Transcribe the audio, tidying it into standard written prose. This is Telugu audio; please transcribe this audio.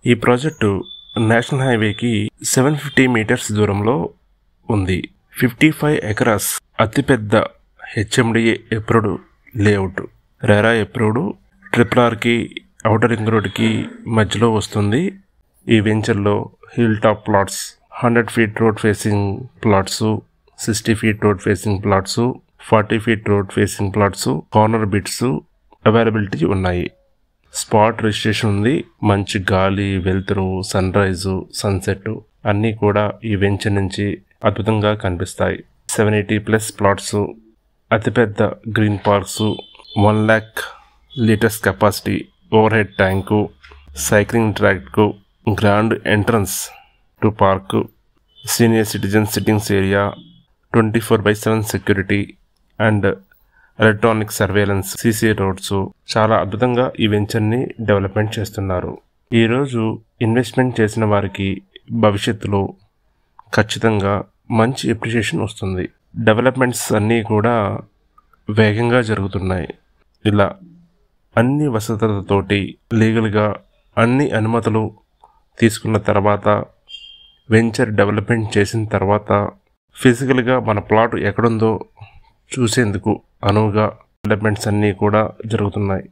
ఈ ప్రాజెక్టు నేషనల్ హైవేకి 750 మీటర్స్ దూరంలో ఉంది. 55 ఎకరాస్ అతిపెద్ద HMDA approved layout. RERA approved, RRRకి ఔటర్ రింగ్ రోడ్కి మధ్యలో వస్తుంది. ఈ వెంచర్లో hill top plots, 100 feet road facing plots, 60 feet road facing plots, 40 feet road facing plots, corner bits availability ఉన్నాయి. స్పాట్ రిజిస్ట్రేషన్ ఉంది. మంచి గాలి, వెలుతురు, సన్ రైజు, సన్సెట్ అన్నీ కూడా ఈ వెంచర్ నుంచి అద్భుతంగా కనిపిస్తాయి. 780+ ప్లాట్స్, అతిపెద్ద green parks, 1 lakh liters capacity over head tank, cycling ట్రాక్కు, grand entrance to park, senior citizen sittings area, 24/7 security and electronic surveillance, CC roads. చాలా అద్భుతంగా ఈ వెంచర్ని డెవలప్మెంట్ చేస్తున్నారు. ఈరోజు ఇన్వెస్ట్మెంట్ చేసిన వారికి భవిష్యత్తులో ఖచ్చితంగా మంచి ఎప్రిషియేషన్ వస్తుంది. డెవలప్మెంట్స్ అన్నీ కూడా వేగంగా జరుగుతున్నాయి. ఇలా అన్ని వసతులతోటి లీగల్గా అన్ని అనుమతులు తీసుకున్న తర్వాత, వెంచర్ డెవలప్మెంట్ చేసిన తర్వాత ఫిజికల్గా మన ప్లాట్ ఎక్కడుందో చూసేందుకు అనువుగా డెవలప్మెంట్స్ అన్నీ కూడా జరుగుతున్నాయి.